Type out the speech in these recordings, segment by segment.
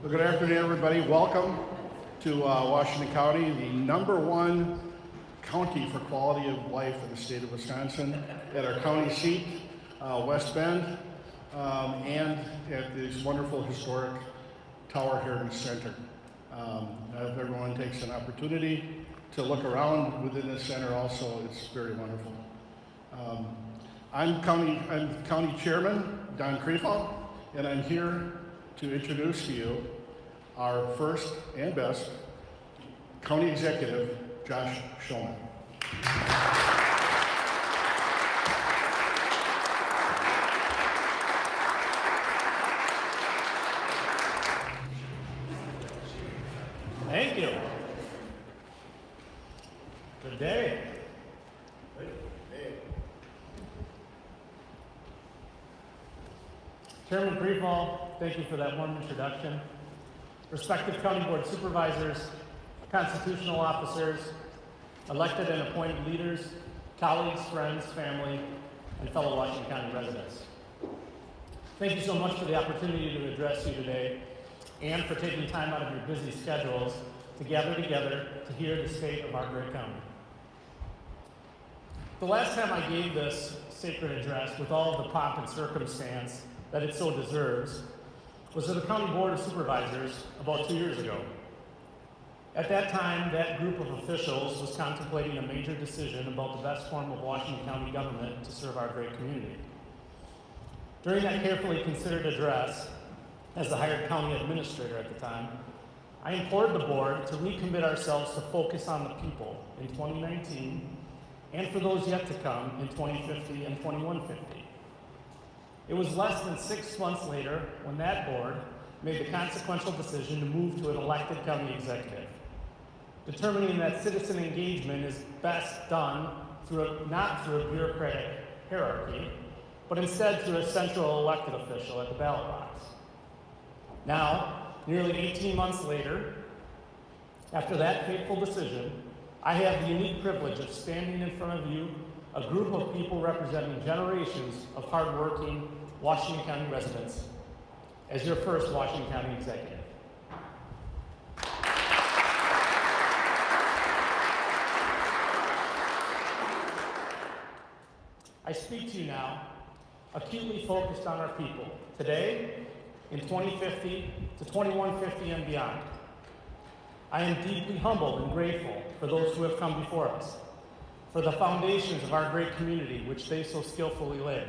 Well, good afternoon, everybody. Welcome to Washington County, the #1 county for quality of life in the state of Wisconsin, at our county seat, West Bend, and at this wonderful historic tower here in the center. I hope everyone takes an opportunity to look around within the center also. It's very wonderful. I'm County Chairman Don Creefall, and I'm here to introduce to you our first and best County Executive, Josh Schoemann. Thank you. Good day. Chairman Creefall, thank you for that warm introduction. Respective County Board Supervisors, constitutional officers, elected and appointed leaders, colleagues, friends, family, and fellow Washington County residents. Thank you so much for the opportunity to address you today and for taking time out of your busy schedules to gather together to hear the state of our great county. The last time I gave this sacred address with all of the pomp and circumstance that it so deserves was to the County Board of Supervisors about 2 years ago. At that time, that group of officials was contemplating a major decision about the best form of Washington County government to serve our great community. During that carefully considered address, as the hired county administrator at the time, I implored the board to recommit ourselves to focus on the people in 2019 and for those yet to come in 2050 and 2150. It was less than 6 months later when that board made the consequential decision to move to an elected county executive, determining that citizen engagement is best done not through a bureaucratic hierarchy, but instead through a central elected official at the ballot box. Now, nearly 18 months later, after that fateful decision, I have the unique privilege of standing in front of you, a group of people representing generations of hardworking Washington County residents, as your first Washington County executive. I speak to you now, acutely focused on our people, today, in 2050 to 2150 and beyond. I am deeply humbled and grateful for those who have come before us, for the foundations of our great community which they so skillfully laid,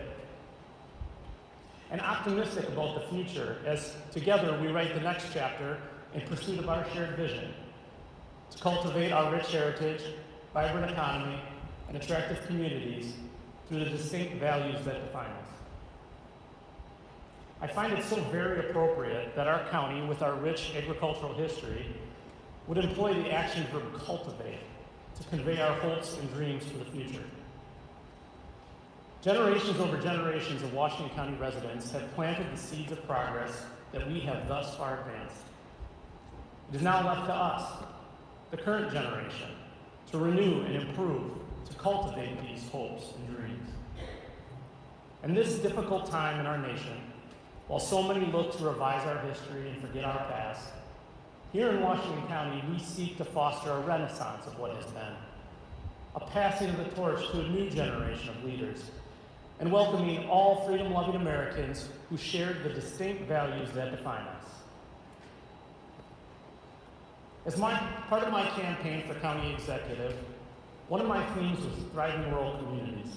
and optimistic about the future as together we write the next chapter in pursuit of our shared vision to cultivate our rich heritage, vibrant economy, and attractive communities through the distinct values that define us. I find it so very appropriate that our county, with our rich agricultural history, would employ the action verb cultivate to convey our hopes and dreams for the future. Generations over generations of Washington County residents have planted the seeds of progress that we have thus far advanced. It is now left to us, the current generation, to renew and improve, to cultivate these hopes and dreams. In this difficult time in our nation, while so many look to revise our history and forget our past, here in Washington County, we seek to foster a renaissance of what has been, a passing of the torch to a new generation of leaders, and welcoming all freedom-loving Americans who shared the distinct values that define us. As part of my campaign for county executive, one of my themes was thriving rural communities.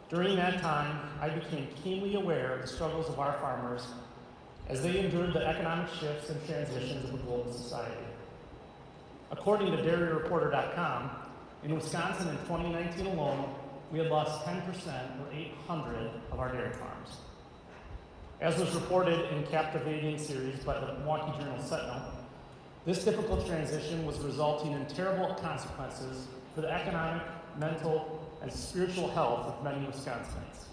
During that time, I became keenly aware of the struggles of our farmers as they endured the economic shifts and transitions of a global society. According to DairyReporter.com, in Wisconsin in 2019 alone, we had lost 10% or 800 of our dairy farms. As was reported in a captivating series by the Milwaukee Journal Sentinel, this difficult transition was resulting in terrible consequences for the economic, mental, and spiritual health of many Wisconsinites.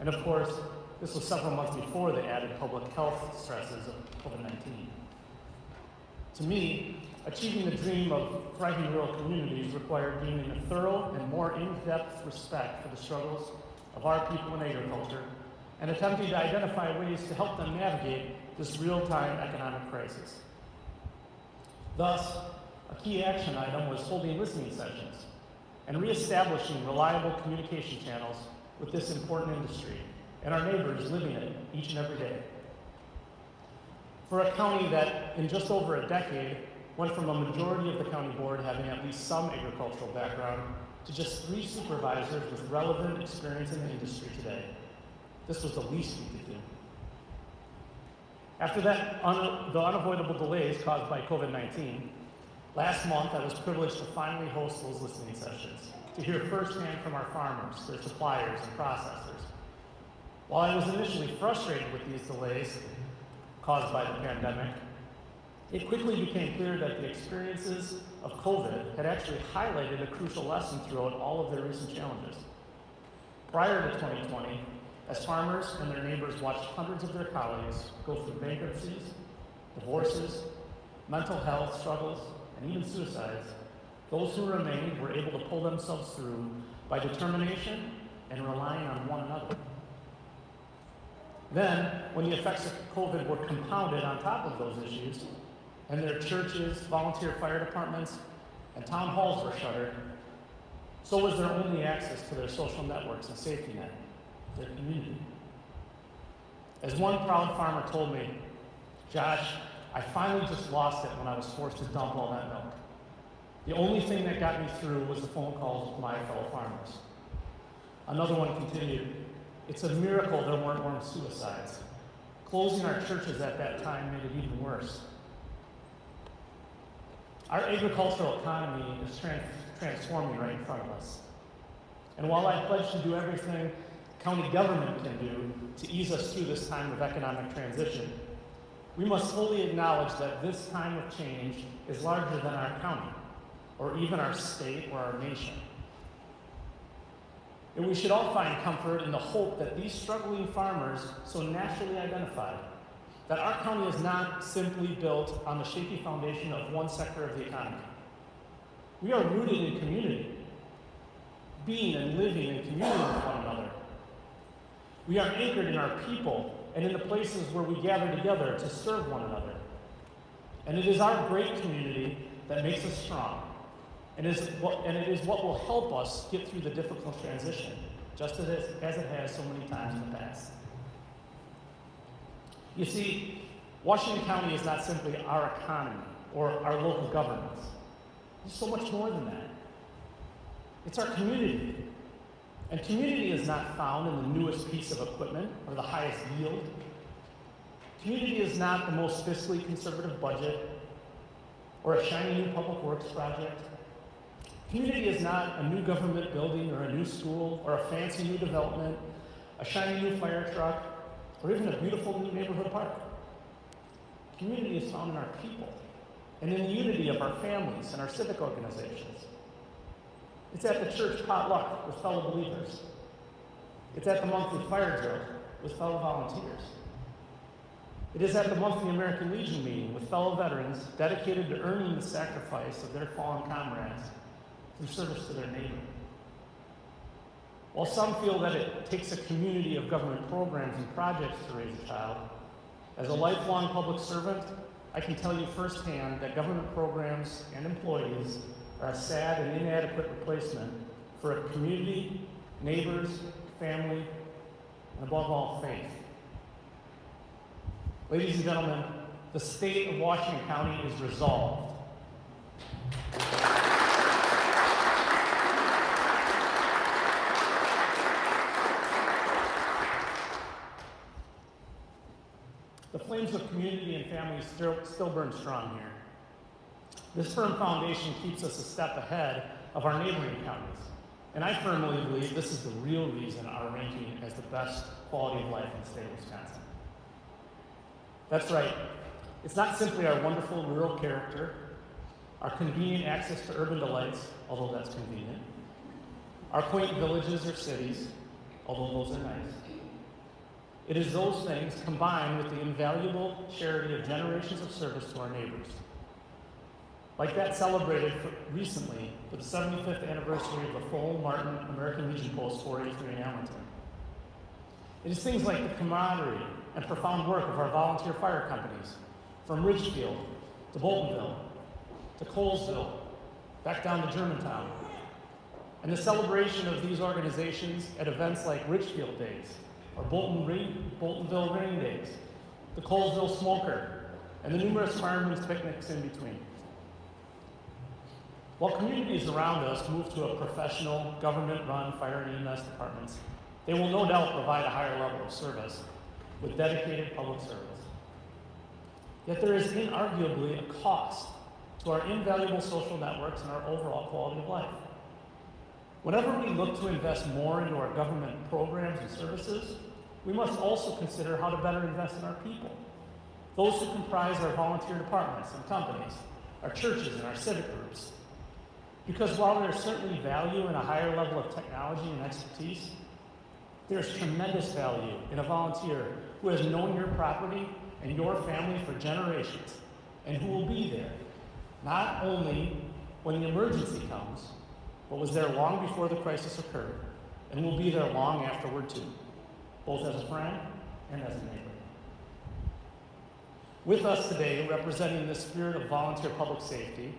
And of course, this was several months before the added public health stresses of COVID-19. To me, achieving the dream of thriving rural communities required gaining a thorough and more in-depth respect for the struggles of our people in agriculture and attempting to identify ways to help them navigate this real-time economic crisis. Thus, a key action item was holding listening sessions and reestablishing reliable communication channels with this important industry and our neighbors living it each and every day. For a county that, in just over a decade, went from a majority of the county board having at least some agricultural background to just 3 supervisors with relevant experience in the industry today, this was the least we could do. After that, the unavoidable delays caused by COVID-19, last month I was privileged to finally host those listening sessions, to hear firsthand from our farmers, their suppliers, and processors. While I was initially frustrated with these delays caused by the pandemic, it quickly became clear that the experiences of COVID had actually highlighted a crucial lesson throughout all of their recent challenges. Prior to 2020, as farmers and their neighbors watched hundreds of their colleagues go through bankruptcies, divorces, mental health struggles, and even suicides, those who remained were able to pull themselves through by determination and relying on one another. Then, when the effects of COVID were compounded on top of those issues, and their churches, volunteer fire departments, and town halls were shuttered, so was their only access to their social networks and safety net, their community. As one proud farmer told me, "Josh, I finally just lost it when I was forced to dump all that milk. The only thing that got me through was the phone calls with my fellow farmers." Another one continued, "It's a miracle there weren't more suicides. Closing our churches at that time made it even worse." Our agricultural economy is transforming right in front of us. And while I pledge to do everything county government can do to ease us through this time of economic transition, we must fully acknowledge that this time of change is larger than our county, or even our state or our nation. And we should all find comfort in the hope that these struggling farmers so naturally identified, that our county is not simply built on the shaky foundation of one sector of the economy. We are rooted in community, being and living in community with one another. We are anchored in our people and in the places where we gather together to serve one another. And it is our great community that makes us strong, and it is what will help us get through the difficult transition, just as it has so many times in the past. You see, Washington County is not simply our economy or our local governments. It's so much more than that. It's our community. And community is not found in the newest piece of equipment or the highest yield. Community is not the most fiscally conservative budget or a shiny new public works project. Community is not a new government building or a new school or a fancy new development, a shiny new fire truck, or even a beautiful new neighborhood park. Community is found in our people and in the unity of our families and our civic organizations. It's at the church potluck with fellow believers. It's at the monthly fire drill with fellow volunteers. It is at the monthly American Legion meeting with fellow veterans dedicated to earning the sacrifice of their fallen comrades through service to their neighbor. While some feel that it takes a community of government programs and projects to raise a child, as a lifelong public servant, I can tell you firsthand that government programs and employees are a sad and inadequate replacement for a community, neighbors, family, and above all, faith. Ladies and gentlemen, the state of Washington County is resolved. The flames of community and family still burn strong here. This firm foundation keeps us a step ahead of our neighboring counties, and I firmly believe this is the real reason our ranking as the best quality of life in the state of Wisconsin. That's right. It's not simply our wonderful rural character, our convenient access to urban delights, although that's convenient, our quaint villages or cities, although those are nice. It is those things combined with the invaluable charity of generations of service to our neighbors. Like that celebrated recently for the 75th anniversary of the full Martin American Legion Post 483 in Allenton. It is things like the camaraderie and profound work of our volunteer fire companies, from Ridgefield to Boltonville to Colesville, back down to Germantown, and the celebration of these organizations at events like Ridgefield Days or Boltonville Rain Days, the Colesville Smoker, and the numerous firemen's picnics in between. While communities around us move to a professional, government-run fire and EMS departments, they will no doubt provide a higher level of service with dedicated public service. Yet there is inarguably a cost to our invaluable social networks and our overall quality of life. Whenever we look to invest more into our government programs and services, we must also consider how to better invest in our people, those who comprise our volunteer departments and companies, our churches and our civic groups. Because while there is certainly value in a higher level of technology and expertise, there is tremendous value in a volunteer who has known your property and your family for generations, and who will be there, not only when the emergency comes, but was there long before the crisis occurred, and will be there long afterward too, both as a friend and as a neighbor. With us today, representing the spirit of volunteer public safety,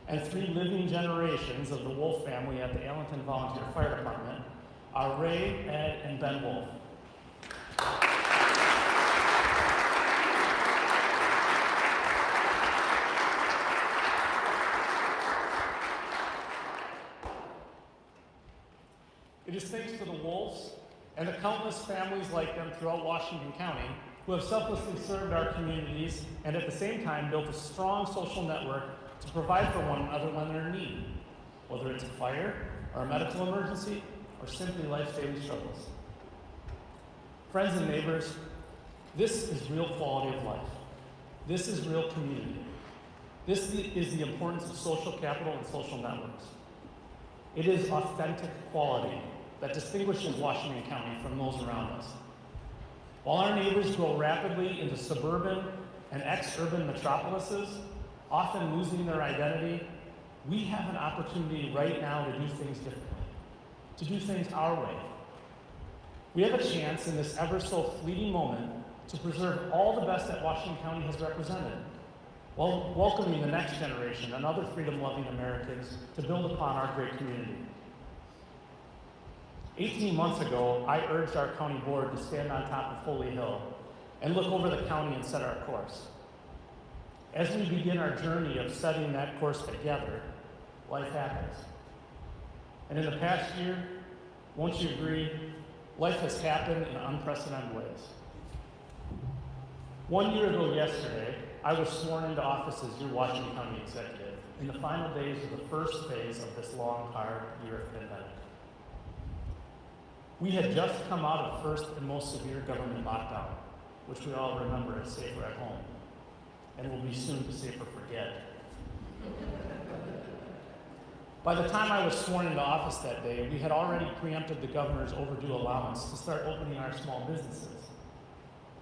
and 3 living generations of the Wolf family at the Allenton Volunteer Fire Department are Ray, Ed, and Ben Wolf. It is thanks to the Wolves and the countless families like them throughout Washington County who have selflessly served our communities and at the same time built a strong social network to provide for one another when they're in need, whether it's a fire or a medical emergency or simply life's daily struggles. Friends and neighbors, this is real quality of life. This is real community. This is the importance of social capital and social networks. It is authentic quality that distinguishes Washington County from those around us. While our neighbors grow rapidly into suburban and ex-urban metropolises, often losing their identity, we have an opportunity right now to do things differently, to do things our way. We have a chance in this ever so fleeting moment to preserve all the best that Washington County has represented, while welcoming the next generation and other freedom-loving Americans to build upon our great community. 18 months ago, I urged our county board to stand on top of Holy Hill and look over the county and set our course. As we begin our journey of setting that course together, life happens. And in the past year, won't you agree, life has happened in unprecedented ways. 1 year ago yesterday, I was sworn into office as your Washington County executive in the final days of the first phase of this long, hard year of pandemic. We had just come out of the first and most severe government lockdown, which we all remember as Safer at Home, and will be soon to Safer Forget. By the time I was sworn into office that day, we had already preempted the governor's overdue allowance to start opening our small businesses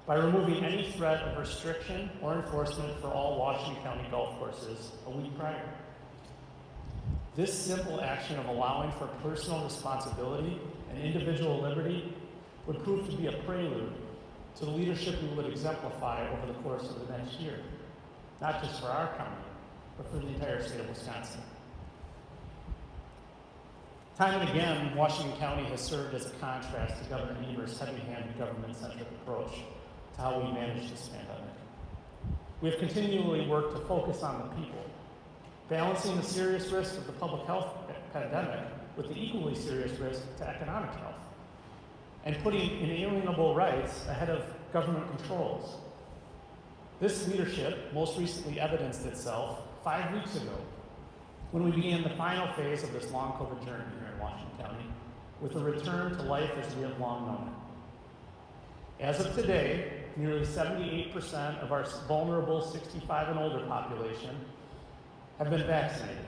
by removing any threat of restriction or enforcement for all Washington County golf courses a week prior. This simple action of allowing for personal responsibility and individual liberty would prove to be a prelude to the leadership we would exemplify over the course of the next year, not just for our county, but for the entire state of Wisconsin. Time and again, Washington County has served as a contrast to Governor Evers' heavy-handed government-centric approach to how we manage this pandemic. We have continually worked to focus on the people, balancing the serious risk of the public health pandemic with the equally serious risk to economic health, and putting inalienable rights ahead of government controls. This leadership most recently evidenced itself 5 weeks ago when we began the final phase of this long COVID journey here in Washington County with a return to life as we have long known it. As of today, nearly 78% of our vulnerable 65 and older population have been vaccinated.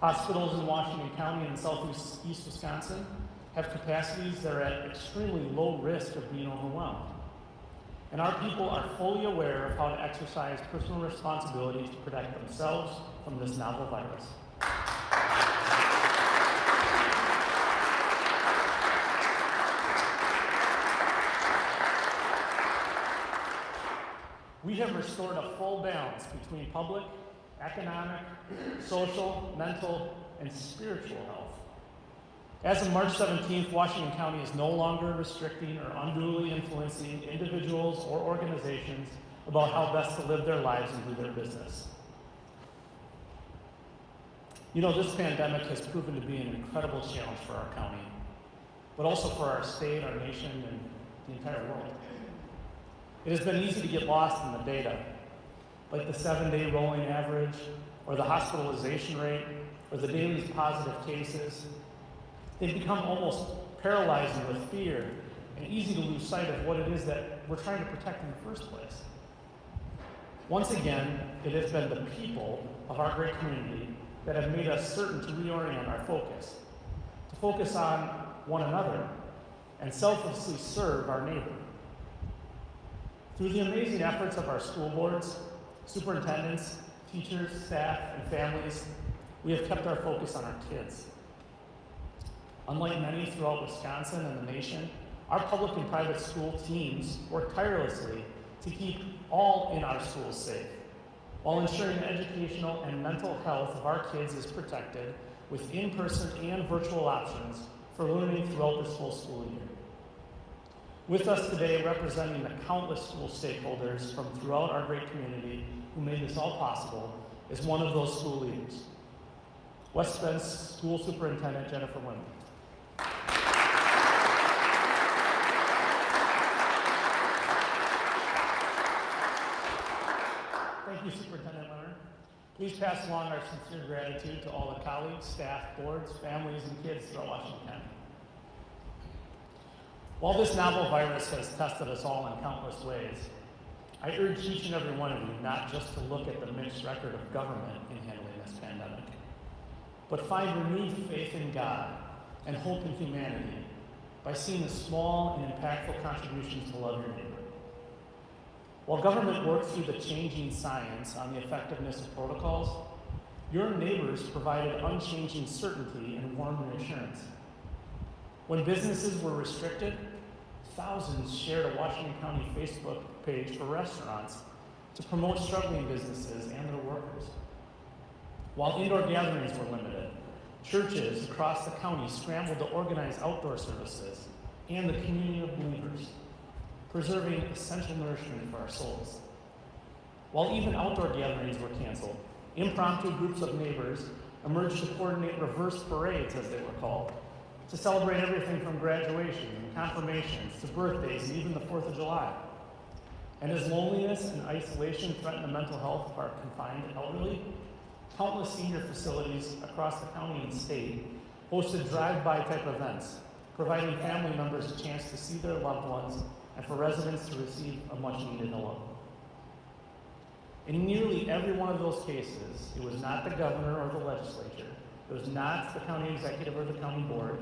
Hospitals in Washington County and southeast Wisconsin have capacities that are at extremely low risk of being overwhelmed. And our people are fully aware of how to exercise personal responsibility to protect themselves from this novel virus. have restored a full balance between public, economic, social, mental, and spiritual health. As of March 17th, Washington County is no longer restricting or unduly influencing individuals or organizations about how best to live their lives and do their business. You know, this pandemic has proven to be an incredible challenge for our county, but also for our state, our nation, and the entire world. It has been easy to get lost in the data, like the 7-day rolling average, or the hospitalization rate, or the daily positive cases. They've become almost paralyzing with fear and easy to lose sight of what it is that we're trying to protect in the first place. Once again, it has been the people of our great community that have made us certain to reorient our focus, to focus on one another and selflessly serve our neighbor. Through the amazing efforts of our school boards, superintendents, teachers, staff, and families, we have kept our focus on our kids. Unlike many throughout Wisconsin and the nation, our public and private school teams work tirelessly to keep all in our schools safe, while ensuring the educational and mental health of our kids is protected with in-person and virtual options for learning throughout this whole school year. With us today, representing the countless school stakeholders from throughout our great community who made this all possible, is one of those school leaders, West Bend School Superintendent Jennifer Wimmer. Thank you, Superintendent Wimmer. Please pass along our sincere gratitude to all the colleagues, staff, boards, families, and kids throughout Washington County. While this novel virus has tested us all in countless ways, I urge each and every one of you not just to look at the mixed record of government in handling this pandemic, but find renewed faith in God and hope in humanity by seeing the small and impactful contributions to love your neighbor. While government works through the changing science on the effectiveness of protocols, your neighbors provided unchanging certainty and warm reassurance. When businesses were restricted, thousands shared a Washington County Facebook page for restaurants to promote struggling businesses and their workers. While indoor gatherings were limited, churches across the county scrambled to organize outdoor services and the community of believers, preserving essential nourishment for our souls. While even outdoor gatherings were canceled, impromptu groups of neighbors emerged to coordinate reverse parades, as they were called, to celebrate everything from graduation and confirmations to birthdays and even the 4th of July. And as loneliness and isolation threaten the mental health of our confined elderly, countless senior facilities across the county and state hosted drive-by type events, providing family members a chance to see their loved ones and for residents to receive a much-needed hello. In nearly every one of those cases, it was not the governor or the legislature, it was not the county executive or the county board,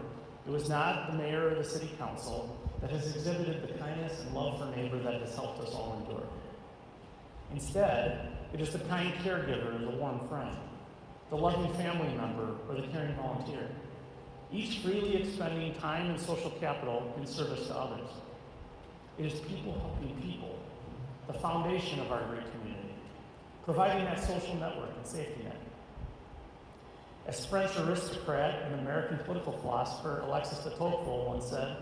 it was not the mayor or the city council that has exhibited the kindness and love for neighbor that has helped us all endure. Instead, it is the kind caregiver or the warm friend, the loving family member or the caring volunteer, each freely expending time and social capital in service to others. It is people helping people, the foundation of our great community, providing that social network and safety net. As French aristocrat and American political philosopher Alexis de Tocqueville once said,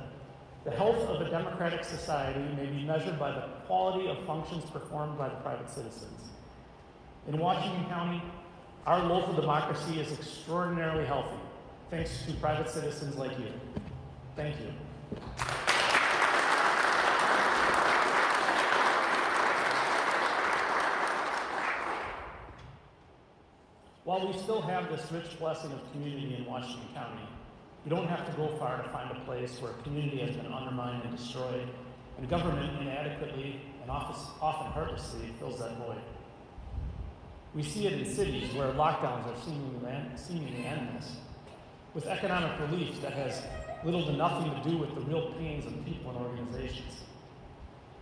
the health of a democratic society may be measured by the quality of functions performed by the private citizens. In Washington County, our local democracy is extraordinarily healthy, thanks to private citizens like you. Thank you. While we still have this rich blessing of community in Washington County, you don't have to go far to find a place where community has been undermined and destroyed, and government inadequately and often heartlessly fills that void. We see it in cities where lockdowns are seemingly endless, with economic relief that has little to nothing to do with the real pains of people and organizations,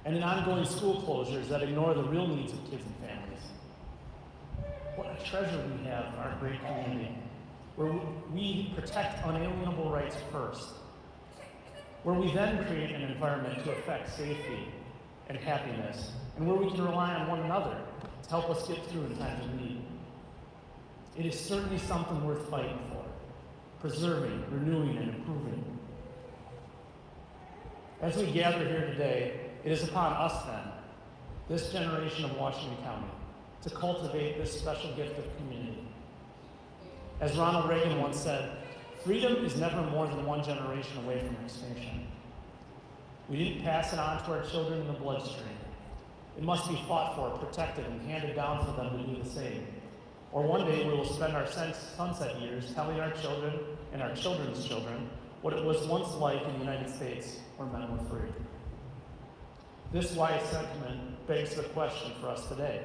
and in ongoing school closures that ignore the real needs of kids and families. What a treasure we have in our great community, where we protect unalienable rights first, where we then create an environment to affect safety, and happiness, and where we can rely on one another to help us get through in times of need. It is certainly something worth fighting for, preserving, renewing, and improving. As we gather here today, it is upon us then, this generation of Washington County, to cultivate this special gift of community. As Ronald Reagan once said, freedom is never more than one generation away from extinction. We didn't pass it on to our children in the bloodstream. It must be fought for, protected, and handed down for them to do the same. Or one day we will spend our sunset years telling our children and our children's children what it was once like in the United States where men were free. This wise sentiment begs the question for us today.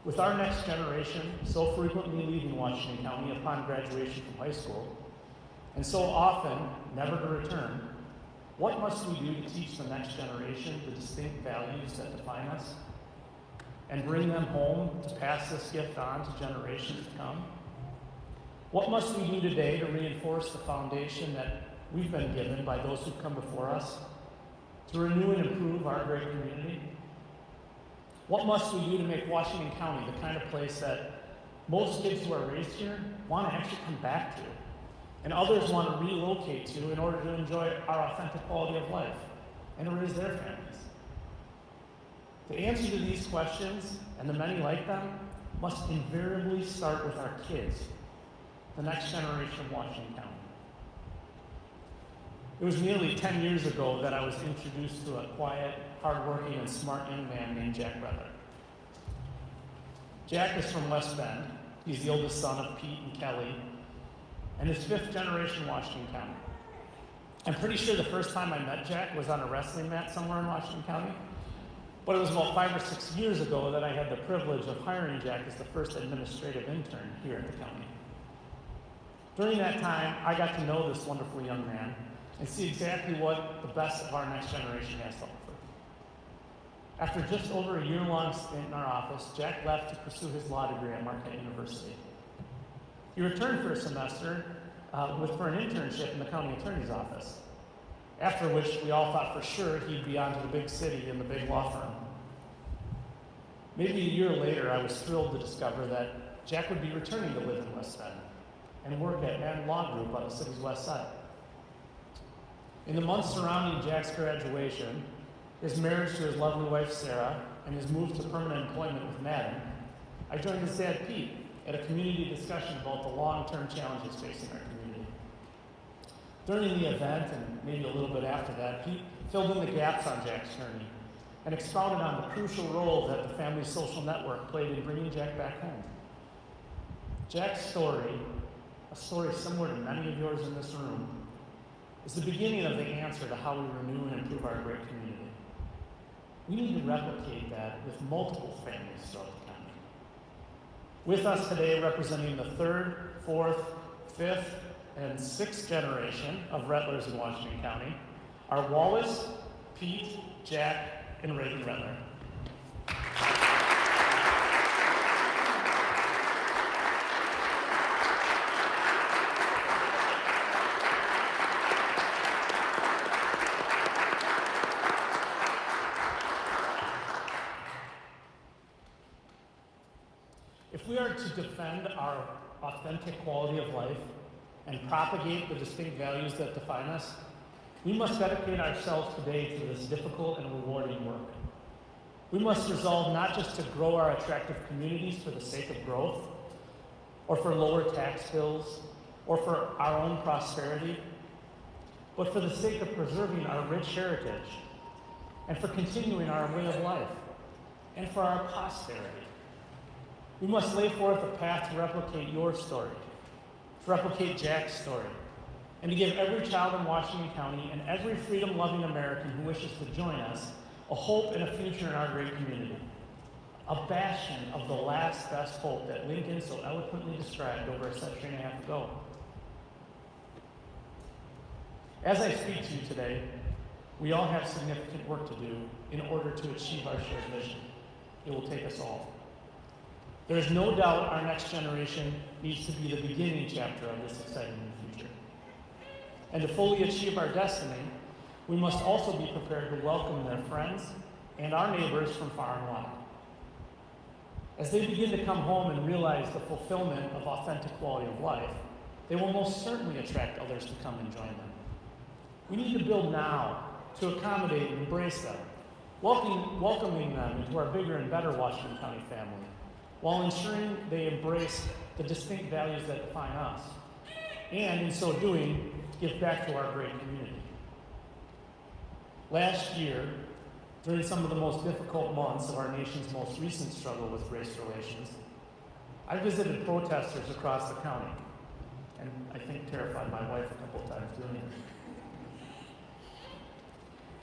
With our next generation so frequently leaving Washington County upon graduation from high school, and so often never to return, what must we do to teach the next generation the distinct values that define us and bring them home to pass this gift on to generations to come? What must we do today to reinforce the foundation that we've been given by those who've come before us, to renew and improve our great community? What must we do to make Washington County the kind of place that most kids who are raised here want to actually come back to, and others want to relocate to in order to enjoy our authentic quality of life and to raise their families? The answer to these questions, and the many like them, must invariably start with our kids, the next generation of Washington County. It was nearly 10 years ago that I was introduced to a quiet, hardworking, and smart young man named Jack Brether. Jack is from West Bend. He's the oldest son of Pete and Kelly, and is fifth generation Washington County. I'm pretty sure the first time I met Jack was on a wrestling mat somewhere in Washington County, but it was about 5 or 6 years ago that I had the privilege of hiring Jack as the first administrative intern here at the county. During that time, I got to know this wonderful young man and see exactly what the best of our next generation has to offer. After just over a year-long stint in our office, Jack left to pursue his law degree at Marquette University. He returned for a semester for an internship in the county attorney's office, after which we all thought for sure he'd be on to the big city and the big law firm. Maybe a year later, I was thrilled to discover that Jack would be returning to live in West Bend and work at Mann Law Group on the city's west side. In the months surrounding Jack's graduation, his marriage to his lovely wife Sarah, and his move to permanent employment with Madden, I joined his dad Pete at a community discussion about the long-term challenges facing our community. During the event, and maybe a little bit after that, Pete filled in the gaps on Jack's journey and expounded on the crucial role that the family's social network played in bringing Jack back home. Jack's story, a story similar to many of yours in this room, is the beginning of the answer to how we renew and improve our great community. We need to replicate that with multiple families throughout the county. With us today, representing the 3rd, 4th, 5th, and 6th generation of Rettlers in Washington County are Wallace, Pete, Jack, and Reagan Rettler. If we are to defend our authentic quality of life and propagate the distinct values that define us, we must dedicate ourselves today to this difficult and rewarding work. We must resolve not just to grow our attractive communities for the sake of growth, or for lower tax bills, or for our own prosperity, but for the sake of preserving our rich heritage, and for continuing our way of life, and for our posterity. We must lay forth a path to replicate your story, to replicate Jack's story, and to give every child in Washington County and every freedom-loving American who wishes to join us a hope and a future in our great community, a bastion of the last best hope that Lincoln so eloquently described over a century and a half ago. As I speak to you today, we all have significant work to do in order to achieve our shared vision. It will take us all. There is no doubt our next generation needs to be the beginning chapter of this exciting new future. And to fully achieve our destiny, we must also be prepared to welcome their friends and our neighbors from far and wide. As they begin to come home and realize the fulfillment of authentic quality of life, they will most certainly attract others to come and join them. We need to build now to accommodate and embrace them, welcoming them into our bigger and better Washington County family, while ensuring they embrace the distinct values that define us, and in so doing, give back to our great community. Last year, during some of the most difficult months of our nation's most recent struggle with race relations, I visited protesters across the county, and I think terrified my wife a couple of times doing it.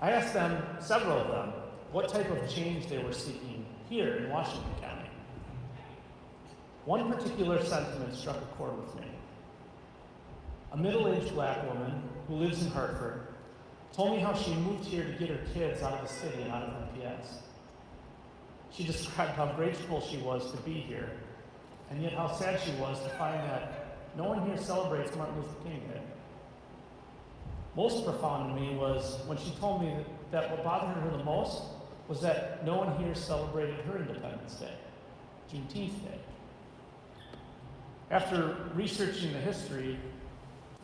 I asked them, several of them, what type of change they were seeking here in Washington County. One particular sentiment struck a chord with me. A middle-aged black woman who lives in Hartford told me how she moved here to get her kids out of the city and out of MPS. She described how grateful she was to be here, and yet how sad she was to find that no one here celebrates Martin Luther King Day. Most profound to me was when she told me that what bothered her the most was that no one here celebrated her Independence Day, Juneteenth Day. After researching the history,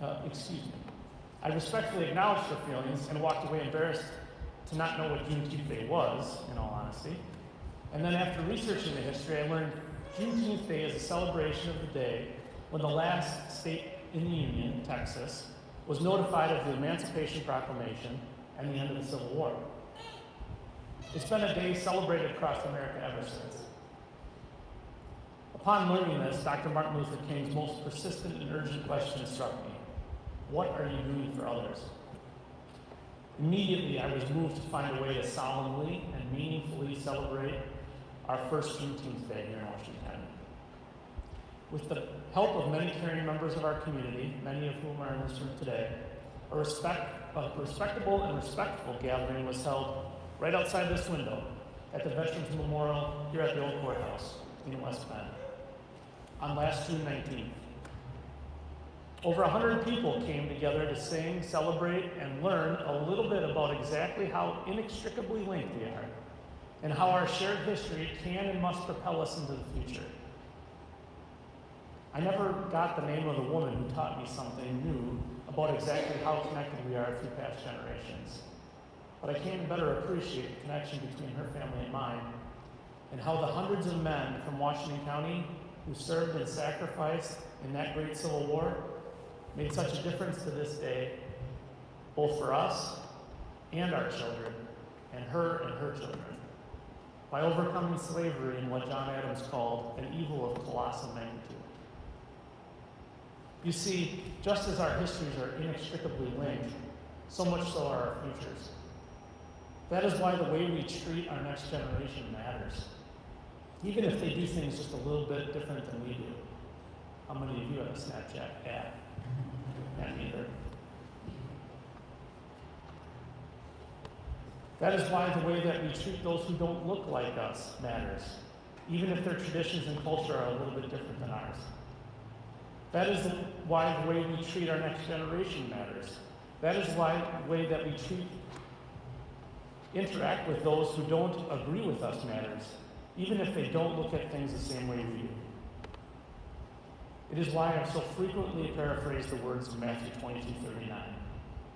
I respectfully acknowledged her feelings and walked away embarrassed to not know what Juneteenth Day was, in all honesty. And then after researching the history, I learned Juneteenth Day is a celebration of the day when the last state in the Union, Texas, was notified of the Emancipation Proclamation and the end of the Civil War. It's been a day celebrated across America ever since. Upon learning this, Dr. Martin Luther King's most persistent and urgent question struck me. What are you doing for others? Immediately, I was moved to find a way to solemnly and meaningfully celebrate our first Juneteenth Day here in Washington County. With the help of many caring members of our community, many of whom are in this room today, a respectable and respectful gathering was held right outside this window at the Veterans Memorial here at the Old Courthouse in West Bend on last June 19th. Over 100 people came together to sing, celebrate, and learn a little bit about exactly how inextricably linked we are and how our shared history can and must propel us into the future. I never got the name of the woman who taught me something new about exactly how connected we are through past generations, but I came to better appreciate the connection between her family and mine, and how the hundreds of men from Washington County who served and sacrificed in that great Civil War made such a difference to this day, both for us and our children, and her children, by overcoming slavery in what John Adams called an evil of colossal magnitude. You see, just as our histories are inextricably linked, so much so are our futures. That is why the way we treat our next generation matters, even if they do things just a little bit different than we do. How many of you have a Snapchat app? Not either. That is why the way that we treat those who don't look like us matters, even if their traditions and culture are a little bit different than ours. That is why the way we treat our next generation matters. That is why the way that we interact with those who don't agree with us matters, even if they don't look at things the same way we do. It is why I so frequently paraphrase the words of Matthew 22:39,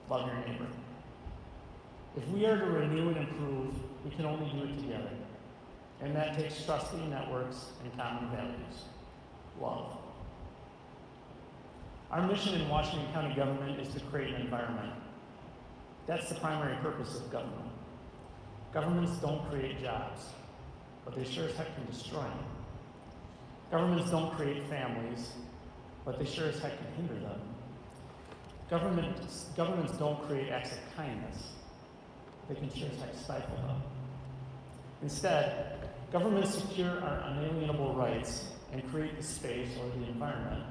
love your neighbor. If we are to renew and improve, we can only do it together. And that takes trusting networks and common values. Love. Our mission in Washington County government is to create an environment. That's the primary purpose of government. Governments don't create jobs, but they sure as heck can destroy them. Governments don't create families, but they sure as heck can hinder them. Governments don't create acts of kindness, they can sure as heck stifle them. Instead, governments secure our unalienable rights and create the space or the environment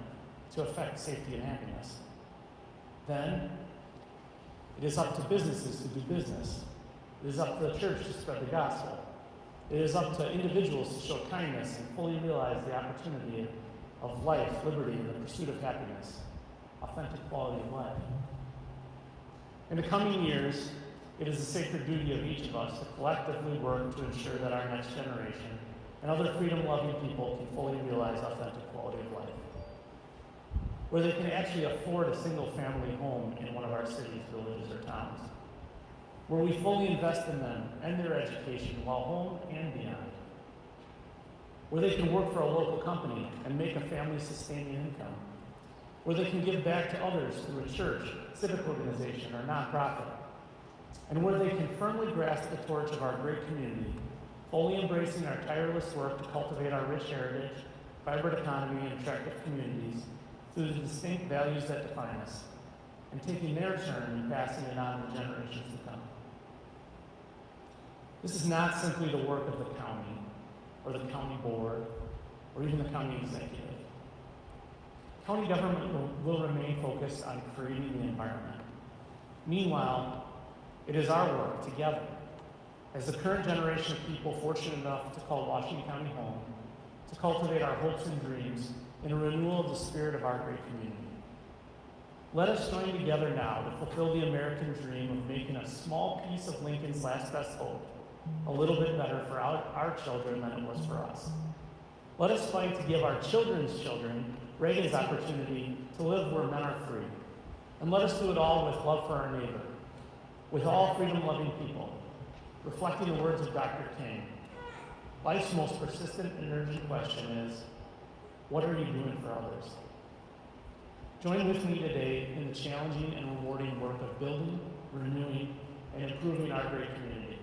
to affect safety and happiness. Then, it is up to businesses to do business. It is up to the church to spread the gospel. It is up to individuals to show kindness and fully realize the opportunity of life, liberty, and the pursuit of happiness, authentic quality of life. In the coming years, it is the sacred duty of each of us to collectively work to ensure that our next generation and other freedom-loving people can fully realize authentic quality of life, where they can actually afford a single-family home in one of our cities, villages, or towns, where we fully invest in them and their education while home and beyond, where they can work for a local company and make a family-sustaining income, where they can give back to others through a church, civic organization, or nonprofit, and where they can firmly grasp the torch of our great community, fully embracing our tireless work to cultivate our rich heritage, vibrant economy, and attractive communities through the distinct values that define us, and taking their turn and passing it on to generations to come. This is not simply the work of the county, or the county board, or even the county executive. County government will remain focused on creating the environment. Meanwhile, it is our work together, as the current generation of people fortunate enough to call Washington County home, to cultivate our hopes and dreams in a renewal of the spirit of our great community. Let us join together now to fulfill the American dream of making a small piece of Lincoln's last best hope a little bit better for our children than it was for us. Let us fight to give our children's children Reagan's opportunity to live where men are free. And let us do it all with love for our neighbor, with all freedom-loving people, reflecting the words of Dr. King. Life's most persistent and urgent question is, what are you doing for others? Join with me today in the challenging and rewarding work of building, renewing, and improving our great community.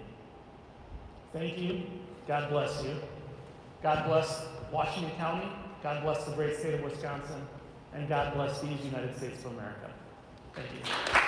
Thank you. God bless you. God bless Washington County. God bless the great state of Wisconsin. And God bless these United States of America. Thank you.